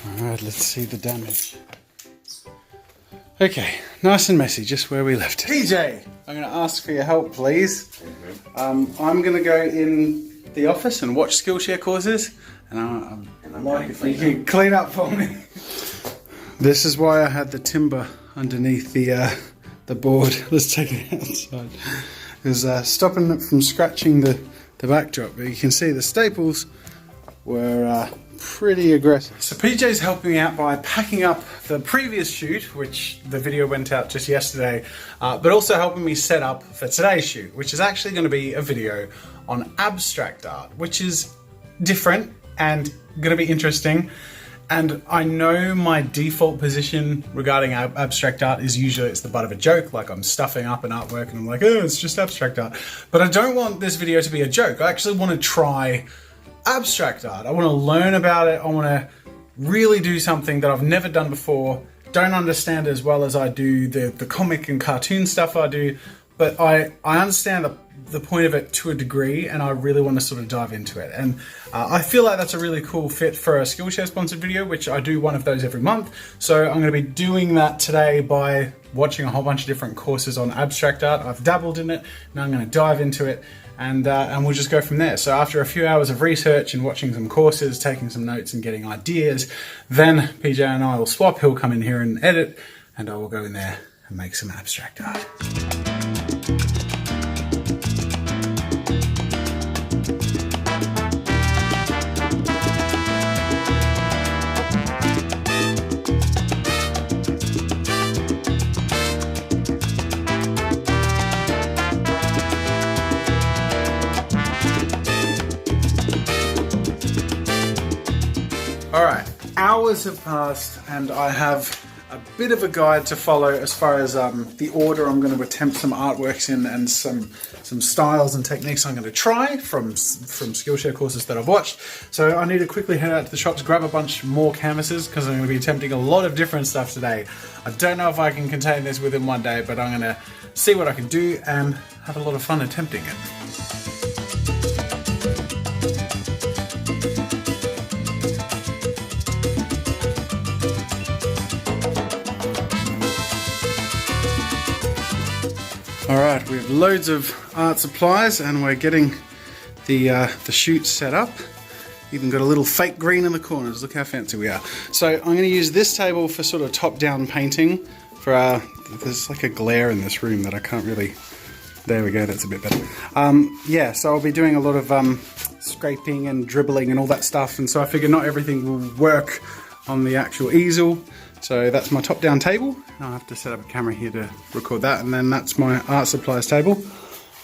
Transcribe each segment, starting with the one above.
Alright, let's see the damage. Okay, nice and messy, just where we left it. PJ, I'm going to ask for your help, please. I'm going to go in the office and watch Skillshare courses, and I'd like if you can clean up for me. This is why I had the timber underneath the board. Let's take it outside. It was stopping it from scratching the backdrop, but you can see the staples were pretty aggressive. So PJ's helping me out by packing up the previous shoot, which the video went out just yesterday, but also helping me set up for today's shoot, which is actually going to be a video on abstract art, which is different and going to be interesting. And I know my default position regarding abstract art is usually it's the butt of a joke, like I'm stuffing up an artwork and I'm like, oh, it's just abstract art. But I don't want this video to be a joke. I actually want to try abstract art. I want to learn about it. I want to really do something that I've never done before. Don't understand as well as I do the comic and cartoon stuff I do, but I understand the point of it to a degree, and I really want to sort of dive into it. And I feel like that's a really cool fit for a Skillshare sponsored video, which I do one of those every month. So I'm going to be doing that today by watching a whole bunch of different courses on abstract art. I've dabbled in it, now I'm going to dive into it. And we'll just go from there. So after a few hours of research and watching some courses, taking some notes and getting ideas, then PJ and I will swap. He'll come in here and edit, and I will go in there and make some abstract art. Alright, hours have passed and I have a bit of a guide to follow as far as the order I'm going to attempt some artworks in and some styles and techniques I'm going to try from Skillshare courses that I've watched. So I need to quickly head out to the shops, grab a bunch more canvases because I'm going to be attempting a lot of different stuff today. I don't know if I can contain this within one day, but I'm going to see what I can do and have a lot of fun attempting it. Alright, we have loads of art supplies and we're getting the shoot set up. Even got a little fake green in the corners, look how fancy we are. So I'm going to use this table for sort of top-down painting. There's like a glare in this room that I can't really... There we go, that's a bit better. Yeah, so I'll be doing a lot of scraping and dribbling and all that stuff, and so I figure not everything will work on the actual easel. So that's my top-down table. I'll have to set up a camera here to record that, and then that's my art supplies table.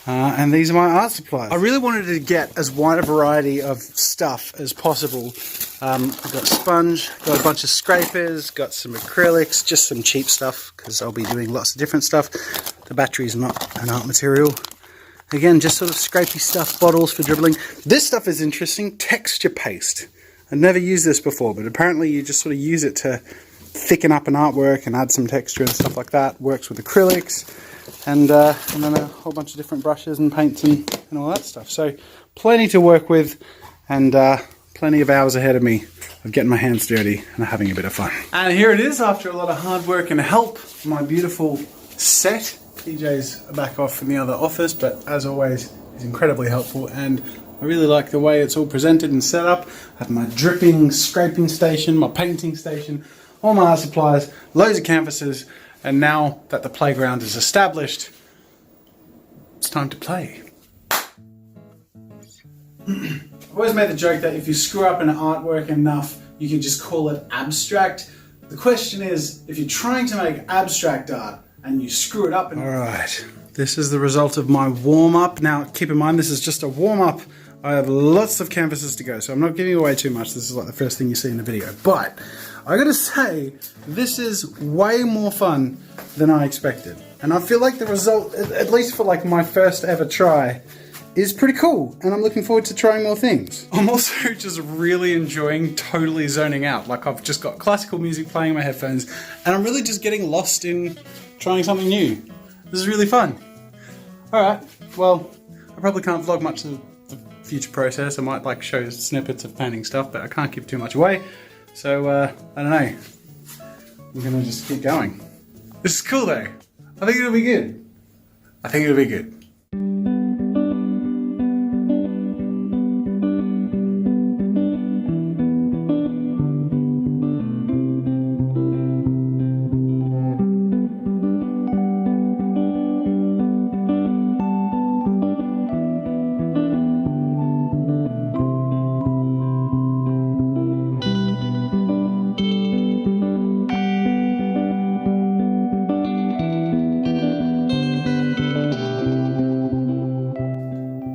And these are my art supplies. I really wanted to get as wide a variety of stuff as possible. I've got sponge, got a bunch of scrapers, got some acrylics, just some cheap stuff, because I'll be doing lots of different stuff. The battery's not an art material. Again, just sort of scrapey stuff, bottles for dribbling. This stuff is interesting, texture paste. I've never used this before, but apparently you just sort of use it to thicken up an artwork and add some texture and stuff like that. Works with acrylics and then a whole bunch of different brushes and paints and all that stuff. So plenty to work with and plenty of hours ahead of me of getting my hands dirty and having a bit of fun. And here it is after a lot of hard work and help, my beautiful set. PJ's back off in the other office, but as always, he's incredibly helpful and I really like the way it's all presented and set up. I have my dripping scraping station, my painting station, all my art supplies, loads of canvases, and now that the playground is established, it's time to play. I've always made the joke that if you screw up an artwork enough, you can just call it abstract. The question is, if you're trying to make abstract art and you screw it up... Alright, this is the result of my warm-up. Now, keep in mind, this is just a warm-up. I have lots of canvases to go, so I'm not giving away too much. This is like the first thing you see in the video. But I gotta say, this is way more fun than I expected. And I feel like the result, at least for like my first ever try, is pretty cool. And I'm looking forward to trying more things. I'm also just really enjoying totally zoning out. Like I've just got classical music playing in my headphones and I'm really just getting lost in trying something new. This is really fun. Alright, well, I probably can't vlog much of the future process. I might like show snippets of painting stuff, but I can't give too much away. So, I don't know. We're gonna just keep going. This is cool though. I think it'll be good. I think it'll be good.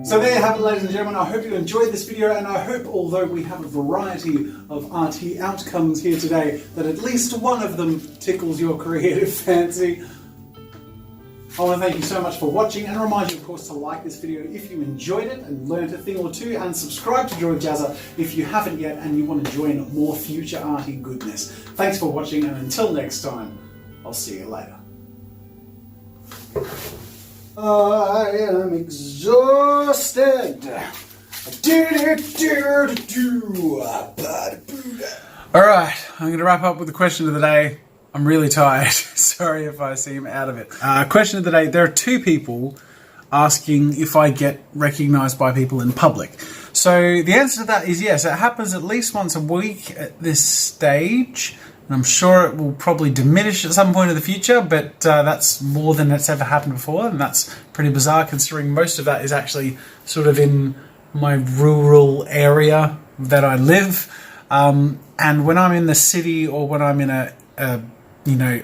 So there you have it, ladies and gentlemen. I hope you enjoyed this video, and I hope, although we have a variety of arty outcomes here today, that at least one of them tickles your creative fancy. I want to thank you so much for watching, and remind you, of course, to like this video if you enjoyed it and learned a thing or two, and subscribe to Draw with Jazza if you haven't yet and you want to join more future arty goodness. Thanks for watching, and until next time, I'll see you later. I am exhausted. Alright, I'm going to wrap up with the question of the day. I'm really tired. Sorry if I seem out of it. Question of the day. There are two people asking if I get recognised by people in public. So the answer to that is yes. It happens at least once a week at this stage. And I'm sure it will probably diminish at some point in the future, but that's more than it's ever happened before, and that's pretty bizarre considering most of that is actually sort of in my rural area that I live. And when I'm in the city, or when I'm in a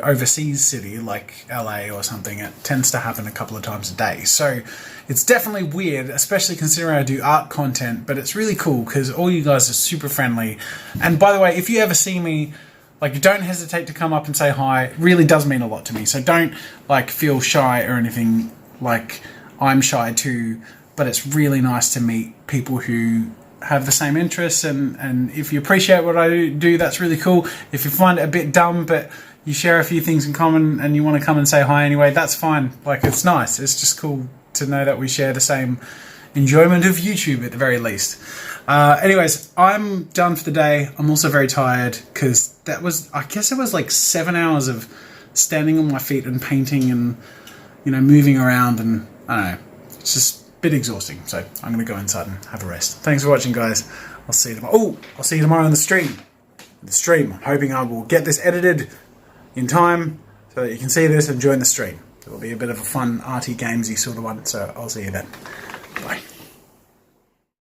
overseas city like LA or something, it tends to happen a couple of times a day. So it's definitely weird, especially considering I do art content, but it's really cool because all you guys are super friendly. And by the way, if you ever see me, like, don't hesitate to come up and say hi. It really does mean a lot to me. So don't feel shy or anything. Like, I'm shy too, but it's really nice to meet people who have the same interests, and if you appreciate what I do, that's really cool. If you find it a bit dumb, but you share a few things in common and you want to come and say hi anyway, that's fine. Like, it's nice. It's just cool to know that we share the same enjoyment of YouTube at the very least. Anyways, I'm done for the day. I'm also very tired because that was, I guess it was like 7 hours of standing on my feet and painting and, moving around, and I don't know, it's just a bit exhausting. So I'm going to go inside and have a rest. Thanks for watching, guys. I'll see you tomorrow. Oh, I'll see you tomorrow on the stream. I'm hoping I will get this edited in time so that you can see this and join the stream. It'll be a bit of a fun, arty, gamesy sort of one. So I'll see you then. Bye.